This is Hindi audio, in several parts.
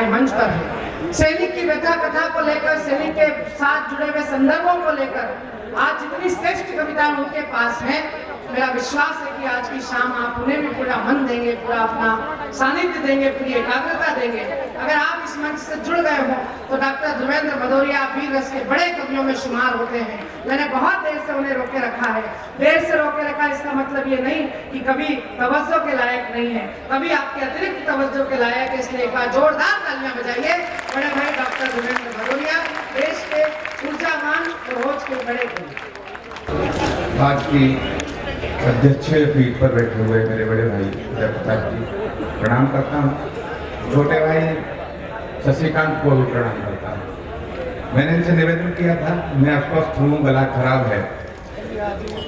हमारे मंच पर है। सैनिक की व्यथा कथा को लेकर, सैनिक के साथ जुड़े हुए संदर्भों को लेकर आज जितनी श्रेष्ठ कविताएं उनके पास हैं, मेरा विश्वास है कि आज की शाम आप उन्हें भी पूरा मन देंगे, पूरा अपना सानिध्य देंगे, पूरी एकाग्रता देंगे। अगर आप इस मंच से जुड़ गए हो तो डॉक्टर ध्रुवेंद्र भदौरिया वीर रस के बड़े कवियों में शुमार होते हैं। मैंने बहुत देर से उन्हें रोके रखा है। देर से रोके रखा, इसका मतलब ये नहीं कि कभी तवज्जो के लायक नहीं है, कभी आपके अतिरिक्त तवज्जो के लायक है। इसलिए एक बार जोरदार तालियां बजाइए बड़े भाई डॉक्टर ध्रुवेंद्र भदौरिया, देश के ऊर्जावान और रोज के बड़े कवि। आज की अध्यक्ष पीठ पर बैठे हुए मेरे बड़े भाई उदय प्रताप जी प्रणाम करता हूँ। छोटे भाई शशिकांत को भी प्रणाम करता हूँ। मैंने इनसे निवेदन किया था, मैं अस्वस्थ हूँ, गला खराब है,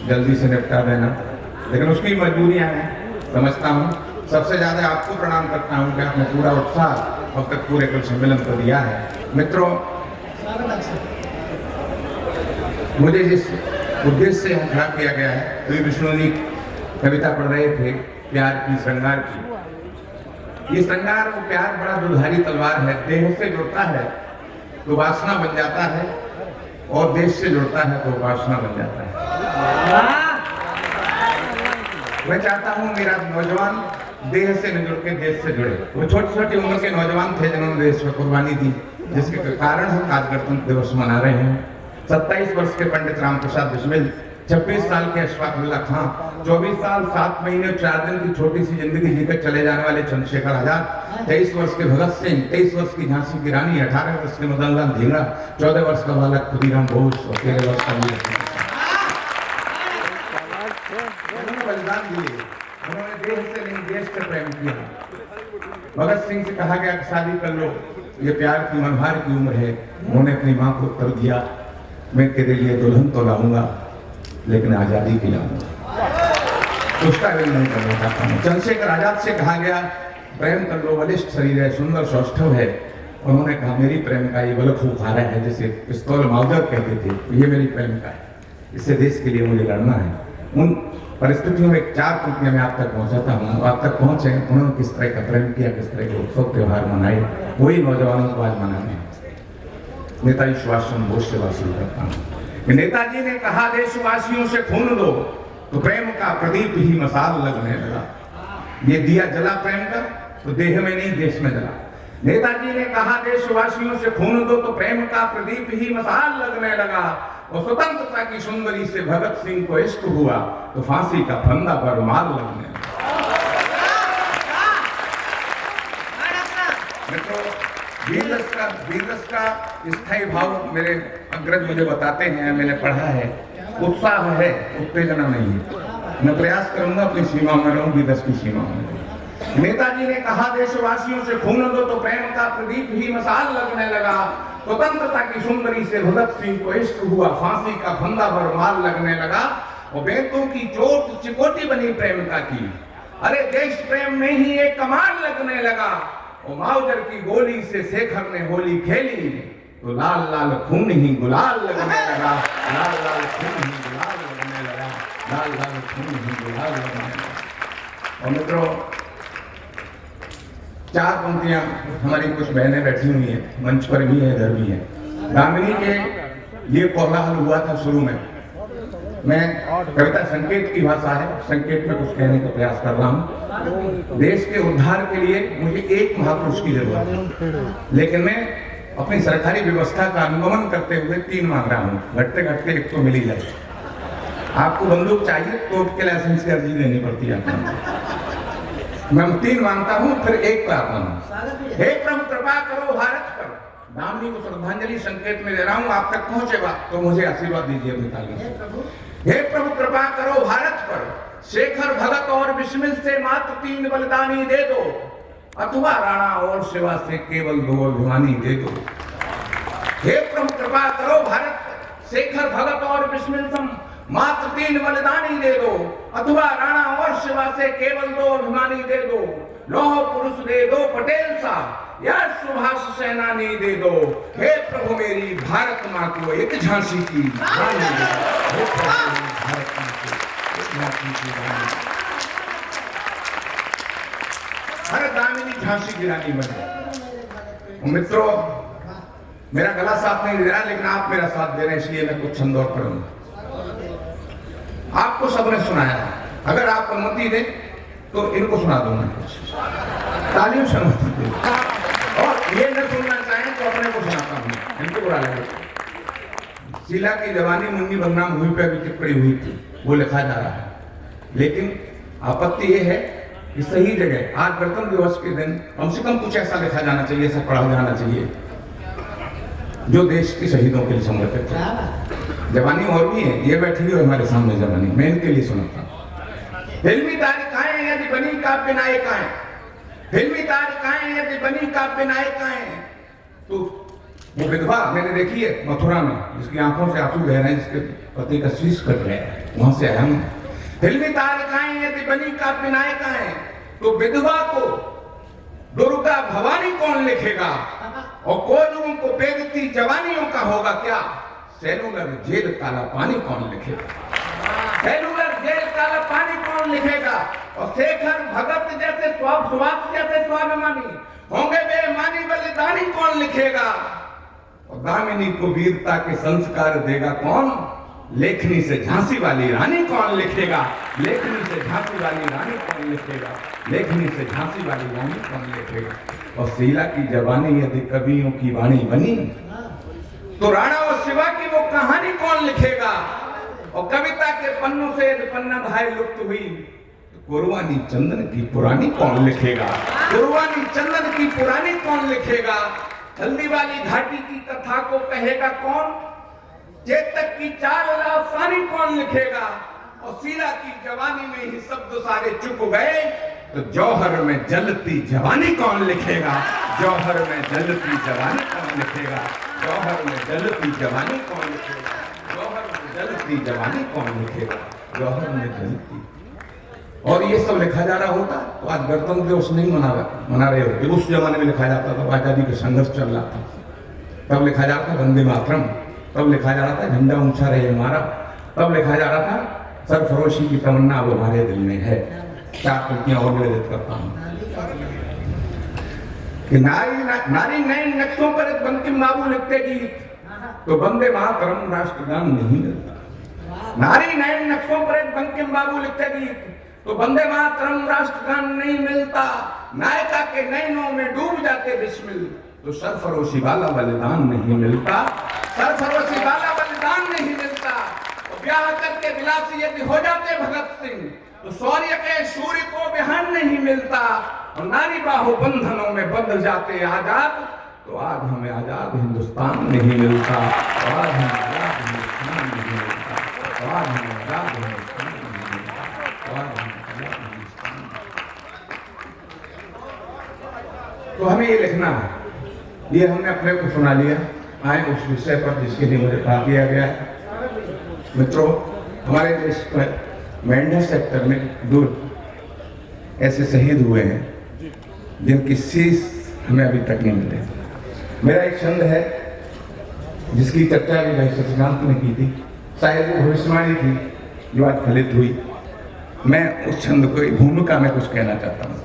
जल्दी से निपटा देना, लेकिन उसकी मजबूरियां हैं, समझता हूँ। सबसे ज्यादा आपको प्रणाम करता हूँ कि आपने पूरा उत्साह अब तक पूरे कल सम्मेलन को दिया है। मित्रों, मुझे जिस उद्देश्य से खड़ा किया गया है, कवि विष्णु जी कविता पढ़ रहे थे प्यार की, श्रृंगार की। ये श्रृंगार और प्यार बड़ा दुधारी तलवार है। देह से जुड़ता है तो वासना बन जाता है, और देश से जुड़ता है तो वासना बन जाता है। मैं चाहता हूं मेरा नौजवान देह से न जुड़ के देश से जुड़े। वो छोटी छोटी उम्र के नौजवान थे जिन्होंने देश में कुर्बानी दी, जिसके कारण हम आज गणतंत्र दिवस मना रहे हैं। 27 वर्ष के पंडित राम प्रसाद बिस्मिल, 26 साल के अशफाक उल्लाह खां, 24 साल 7 महीने और 4 दिन की छोटी सी जिंदगी जीकर चले जाने वाले चंद्रशेखर आजाद, 23 वर्ष के भगत सिंह, 23 वर्ष की झांसी की रानी, 18 वर्ष के मदन लाल धिंगरा, 14 वर्ष का बालक खुदीराम बोस और 13 वर्ष का वीर सिंह। उन्होंने बलिदान दिए, उन्होंने देश से नहीं देश से प्रेम किया। भगत सिंह से कहा गया कि शादी कर लो, ये प्यार की मनहार की उम्र है। उन्होंने अपनी माँ को उत्तर दिया, मैं तेरे लिए दुल्हन तो लाऊंगा लेकिन आजादी की लाऊंगा। उसका भी नहीं करना चाहता हूँ। चंद्रशेखर आजाद से कहा गया प्रेम कर लो, बलिष्ठ शरीर है, सुंदर सौष्ठव है। उन्होंने कहा मेरी प्रेम का ये बल खूखारा है, जैसे पिस्तौल माउजर कहते थे, ये मेरी प्रेम का है, इससे देश के लिए मुझे लड़ना है। उन परिस्थितियों में 4 पंक्तियां मैं आप तक पहुंचाता हूँ, आप तक पहुंचे। उन्होंने किस तरह का प्रेम किया, किस तरह के उत्सव त्योहार मनाए, वही नौजवानों को आज मनाने हैं। नेताजी सुभाष चंद्र बोस से बात शुरू करता हूँ। नेताजी ने कहा देशवासियों से खून दो तो प्रेम का प्रदीप ही मसाल लगने लगा। ये दिया जला प्रेम का तो देह में नहीं देश में जला। नेताजी ने कहा देशवासियों से खून दो तो प्रेम का प्रदीप ही मसाल लगने लगा। और स्वतंत्रता की सुंदरी से भगत सिंह को इश्क हुआ तो फांसी का फंदा पर माल लगने लगा। वीर रस का स्थायी भाव मेरे अग्रज मुझे बताते हैं, मैंने पढ़ा है, उत्साह है, उत्तेजना नहीं है। मैं प्रयास करूंगा अपनी सीमा में रहूं, वीर रस की सीमा में। नेताजी ने कहा देशवासियों से खून दो तो प्रेम का प्रदीप ही मसाल लगने लगा। स्वतंत्रता की सुंदरी से भगत सिंह को इश्क हुआ, फांसी का फंदा पर माल लगने लगा। और बेतों की चोट चिकोटी बनी प्रेमिका की, अरे देश प्रेम में ही एक कमाल लगने लगा। और माउजर की गोली से शेखर ने होली खेली तो लाल लाल खून ही गुलाल लगने लगा। लाल लाल खून ही गुलाल लगने लगा। लाल लाल खून ही गुलाल लगने लगा। और मित्रों, 4 पंक्तियां हमारी कुछ बहनें बैठी हुई हैं, मंच पर भी है, इधर भी है। दामिनी के ये कोलाहल हुआ था शुरू में। मैं कविता संकेत की भाषा है, संकेत में कुछ कहने का प्रयास कर रहा हूँ। देश के उद्धार के लिए मुझे एक महापुरुष की जरूरत है, लेकिन मैं अपनी सरकारी व्यवस्था का अनुगमन करते हुए 3 मांग रहा हूँ। घटते घटते एक तो मिल ही जाए। आपको बंदूक चाहिए तो के लाइसेंस की अर्जी देनी पड़ती है आपको। मैं 3 मांगता हूँ, फिर एक प्रार्थना हूँ। हे प्रभु कृपा करो भारत पर। दामिनी को श्रद्धांजलि संकेत में दे रहा हूँ, आप तक पहुंचेगा तो मुझे आशीर्वाद दीजिए अपनी ताली से। हे प्रभु कृपा करो भारत पर। शेखर भगत और बिस्मिल से मात्र 3 बलिदानी दे दो, अथवा राणा और शिवा से केवल 2 अभिमानी दे दो। हे प्रभु कृपा करो भारत पर। शेखर भगत और बिस्मिल से मात्र 3 बलिदानी दे दो, अथवा राणा और शिवा से केवल 2 अभिमानी दे दो। लौह पुरुष दे दो पटेल सा, या सुभाष सेनानी दे दो। हे प्रभु मेरी भारत माँ को एक झांसी की रानी दे दो। हे प्रभु मेरी भारत माँ को एक झांसी की रानी। हर दामिनी झांसी की रानी बने। मित्रों, मेरा गला साथ नहीं दे रहा, लेकिन आप मेरा साथ दे रहे हैं, इसलिए मैं कुछ छंद और पढ़ूंगा। आपको सबने सुनाया है, अगर आप अनुमति दें तो इनको सुना दूंगा कुछ, तालियों से अनुमति दें। और ये न सुनना चाहें तो अपने को सुनाता हूँ, इनको बुरा लगे। शीला की जवानी मुन्नी बदनाम हुई पे अभी टिप्पणी हुई थी, वो लिखा जा रहा है, लेकिन आपत्ति ये है कि सही जगह आज गणतंत्र दिवस के दिन कम से कम कुछ ऐसा लिखा जाना चाहिए, ऐसा पढ़ा जाना चाहिए जो देश के शहीदों के लिए समर्पित है। जवानी और भी है, ये बैठी हुई है हमारे सामने जवानी, मैं इनके लिए सुनाता हूँ। फिल्मी तारिकाएं यदि बनी काव्य नायिकाएं, फिल्मी तारिकाएं यदि बनी काव्य नायिकाएं, तो वो विधवा मैंने देखी है मथुरा में, जिसकी आंखों से आंसू बह रहे हैं, जिसके पति का शीश कट गया, वहां से आया हूं। फिल्मी तारिकाएं यदि बनी काव्य नायिकाएं, तो विधवा को दुर्गा भवानी कौन लिखेगा, और कोयलों को बेदती जवानियों का होगा क्या, सेलुलर जेल काला पानी कौन लिखेगा, सेलुलर जेल काला पानी कौन लिखेगा, और शेखर भगत जैसे सुभाष जैसे स्वाभिमानी होंगे बेईमानी बलिदानी कौन लिखेगा, और दामिनी को वीरता के संस्कार देगा कौन, लेखनी से झांसी वाली रानी कौन लिखेगा, लेखनी से झांसी वाली रानी कौन लिखेगा, लेखनी से झांसी वाली रानी कौन लिखेगा। और शीला की जवानी यदि कवियों की वाणी बनी, तो राणा और शिवा की वो कहानी कौन लिखेगा, और कविता के पन्नों से पन्ना धाय लुप्त हुई, तो कुर्बानी चंदन की पुरानी कौन लिखेगा, कुर्बानी चंदन की पुरानी कौन लिखेगा। हल्दी वाली घाटी की कथा को कहेगा कौन, चेतक की चाल अफसानी कौन लिखेगा, और शीला की जवानी में ही शब्द सारे चुप गए, तो जौहर में जलती जवानी कौन लिखेगा, जौहर में जलती जवानी कौन लिखेगा, जौहर में जलती जवानी कौन लिखेगा, जौहर में जलती जवानी कौन लिखेगा, जौहर में जलती। और ये सब लिखा जा रहा होता तो आज गणतंत्र दिवस नहीं मना रहे होते। उस जमाने में लिखा जाता था आजादी का संघर्ष चल रहा था, तब लिखा जा रहा था वंदे मातरम, तब लिखा जा रहा था झंडा ऊंचा रहे हमारा, तब लिखा जा रहा था सरफरोशी की तमन्ना वो हमारे दिल में है। चार पंक्तियां और निवेदित करता हूं कि नारी नए नक्शों पर बंकिम बाबू लिखते गीत, तो वंदे मातरम राष्ट्रगान नहीं मिलता। नारी नए नक्शों पर बंकिम बाबू लिखते गीत, तो वंदे मातरम राष्ट्रगान नहीं मिलता। नायिका के नैनों में डूब जाते बिस्मिल, तो सरफरोशी वाला बलिदान नहीं मिलता, सरफरोशी वाला बलिदान नहीं मिलता। तो ब्याह करके विलासी यदि हो जाते भगत सिंह, तो शौर्य के सूर्य को बिहान नहीं मिलता। और नारी बाहु बंधनों में बंध जाते आजाद, तो आज हमें आजाद हिंदुस्तान नहीं मिलता, तो आज हमें आजाद हिंदुस्तान नहीं मिलता, तो आज हमें आजाद हिंदुस्तान नहीं मिलता, तो आज हमें आजाद हिंदुस्तान। तो हमें ये लिखना है, ये हमने अपने को सुना लिया। आए उस विषय पर जिसके लिए मुझे कहा दिया गया। मित्रों, हमारे देश में मेंढा सेक्टर में 2 ऐसे शहीद हुए हैं जिनकी शीश हमें अभी तक नहीं मिले। मेरा एक छंद है जिसकी चर्चा भी भाई शशिकांत ने की थी, शायद वो भविष्यवाणी थी जो आज फलित हुई। मैं उस छंद को भूमिका में कुछ कहना चाहता हूँ।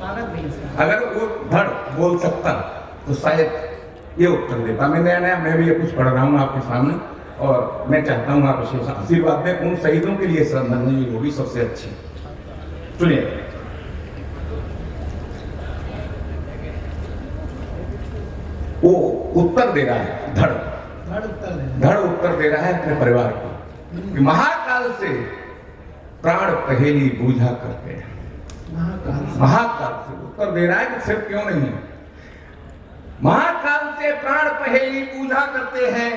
अगर वो धड़ बोल सकता तो शायद ये उत्तर देता। मैं मैं भी ये कुछ पढ़ रहा हूँ आपके सामने, और मैं चाहता हूँ आप विशेष आशीर्वाद दें। उन शहीदों के लिए श्रद्धांजलि होगी सबसे अच्छी। सुनिए, वो उत्तर दे रहा है, धड़ उत्तर दे रहा है अपने परिवार को कि महाकाल से प्राण पहेली बूझा करते हैं। महाकाल से उत्तर दे रहा है कि सिर्फ क्यों नहीं, महाकाल से प्राण पहेली बूझा करते हैं,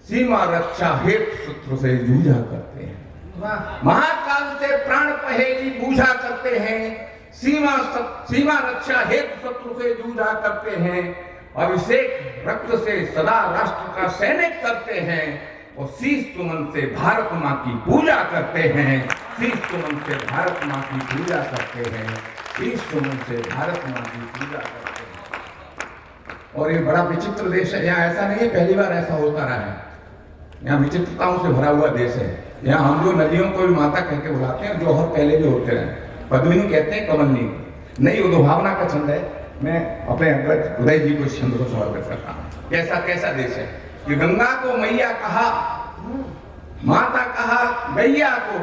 सीमा रक्षा हेतु शत्रु से जूझा करते हैं। महाकाल से प्राण पहेली बूझा करते हैं, सीमा रक्षा हेतु शत्रु से जूझा करते हैं, अभिषेक रक्त से सदा राष्ट्र का सैनिक करते हैं, और शीश सुमन से भारत माँ की पूजा करते हैं, शीश सुमन से भारत माँ की पूजा करते हैं, शीश सुमन से भारत माँ की पूजा करते हैं। और ये बड़ा विचित्र देश है, यहाँ ऐसा नहीं है पहली बार ऐसा होता रहा है, यहाँ विचित्रताओं से भरा हुआ देश है। यहाँ हम जो नदियों को भी माता कह के बुलाते हैं, जौहर पहले भी होते रहे, पद्मिनी कहते हैं कमलनी, नई उद्भावना का छंद है। मैं अपने अग्रज उदय जी को इस छंद को समर्पित करता हूँ। कैसा कैसा देश है कि गंगा को मैया कहा, माता कहा गैया को,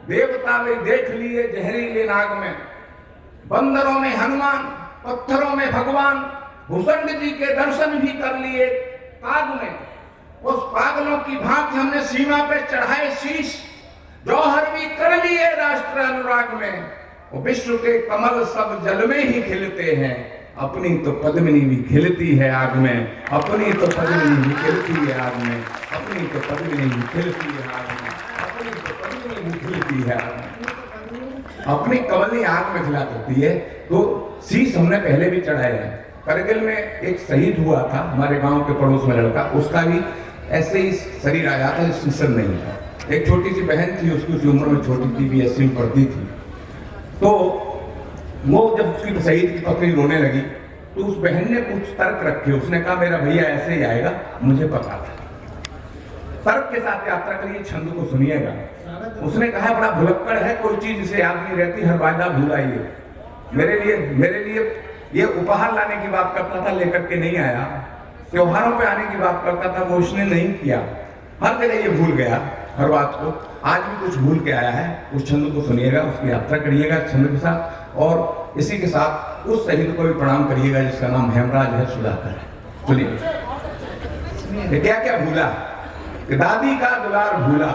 देवता वे देख लिए जहरीले नाग में, बंदरों में हनुमान, पत्थरों में भगवान, भूषण जी के दर्शन भी कर लिए काग में। उस पागलों की भांति हमने सीमा पे चढ़ाए शीश, जौहर भी कर लिए राष्ट्र अनुराग में। वो विश्व के कमल सब जल में ही खिलते हैं, अपनी तो पद्मिनी भी खिलती है आग में, अपनी तो पद्मिनी भी खिलती है आग में, अपनी तो पद्मिनी भी खिलती है आग में, अपनी तो पद्मिनी भी खिलती है आग में, अपनी कमली आग में खिला देती है। तो शीश हमने पहले भी चढ़ाए हैं। करगिल में एक शहीद हुआ था हमारे गांव के पड़ोस में लड़का, उसका भी ऐसे ही शरीर आया था, शीशम नहीं था। एक छोटी सी बहन थी, उसकी उस उम्र में छोटी थी, BSc में पढ़ती थी। तो वो जब उसकी शहीद की पत्नी रोने लगी तो उस बहन ने कुछ तर्क रखे। उसने कहा मेरा भैया ऐसे ही आएगा, मुझे पता था। तर्क के साथ यात्रा करिए, छंद को सुनिएगा। उसने कहा बड़ा भुलक्कड़ है, कोई चीज इसे याद नहीं रहती, हर वायदा भूलाइए। मेरे लिए ये उपहार लाने की बात करता था, लेकर के नहीं आया। त्योहारों पे आने की बात करता था, वो उसने नहीं किया। हर जगह ये भूल गया हर बात को। आज भी कुछ भूल के आया है। उस छंद को सुनिएगा, उसकी यात्रा करिएगा छंद के साथ, और इसी के साथ उस शहीद को भी प्रणाम करिएगा जिसका नाम हेमराज है, सुधाकर है। सुनिए क्या क्या भूला कि दादी का दुलार भूला,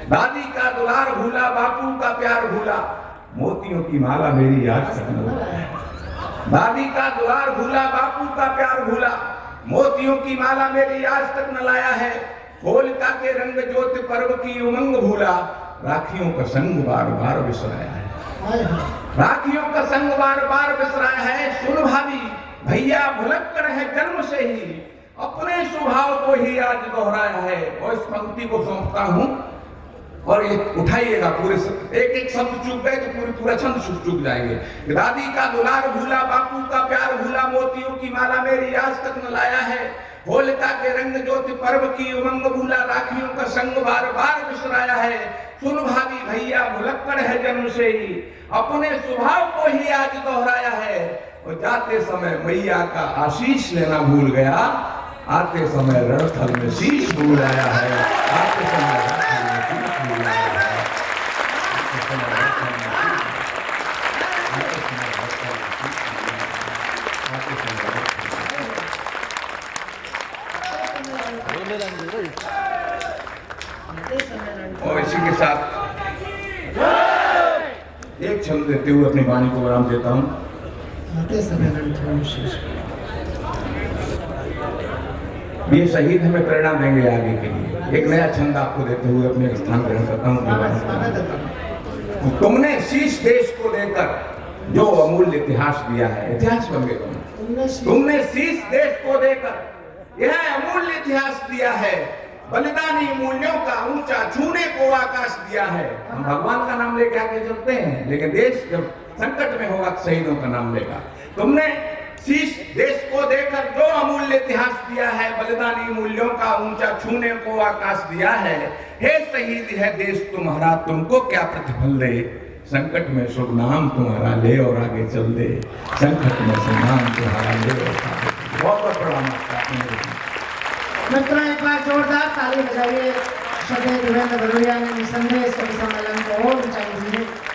दादी का दुलार भूला, बापू का प्यार भूला, मोतियों की माला मेरी आज तक न भूला। दादी का दुलार भूला, बापू का प्यार भूला, मोतियों की माला मेरी आज तक न लाया है। होलिका के रंग ज्योति पर्व की उमंग भूला, राखियों का संग बार बार बिसराया है, राखियों का संग बार बार बिसराया है। सुन भाभी भैया भुलक्कड़ है जन्म से ही, अपने स्वभाव को ही आज दोहराया है। और इस पंक्ति को सौंपता हूं, और ये उठाइएगा, पूरे एक एक शब्द चूक गए तो पूरा छंद चूक जाएंगे। दादी का दुलार भूला, बापू का प्यार भूला, मोतियों की माला मेरी आज तक न लाया है। होलिका के रंग ज्योति पर्व की उमंग भूला, राखियों का संग बार बार बिसराया है। सुन भाभी भैया भुलक्कड़ है जन्म से ही, अपने स्वभाव को ही आज दोहराया है। और जाते समय मैया का आशीष लेना भूल गया, आते समय रणथल में शीश भूल आया है। आते समय रणथल में शीश भूल आया है। आते समय रणथल में और इसी के साथ एक छंद देते हुए अपनी वाणी को विराम देता हूं। ये शहीद हमें प्रेरणा देंगे आगे के लिए। एक नया छंद आपको देते हुए अपने स्थान ग्रहण करता हूं। तुमने शीश देश को देकर जो अमूल्य इतिहास दिया है, इतिहास बन गए तुमने शीश देश को देकर यह अमूल्य इतिहास दिया है। बलिदानी मूल्यों का ऊंचा छूने को आकाश दिया है। हम भगवान का नाम लेके आगे चलते हैं, लेकिन देश जब संकट में होगा तो शहीदों का नाम लेगा। तुमने शीश देश को देकर जो अमूल्य इतिहास दिया है, बलिदानी मूल्यों का ऊंचा छूने को आकाश दिया है। हे शहीद है देश तुम्हारा, तुमको क्या प्रतिफल दे, संकट में शुभ नाम तुम्हारा ले और आगे चल दे, संकट में शुभ नाम तुम्हारा ले और आगे। बहुत बहुत प्रणाम आपका। मित्रों एक बार जोरदार ताली बजाइए। श्रद्धेय देवेंद्र भदौरिया ने निसंदेह इस कवि सम्मेलन को और ऊंचाई दी है।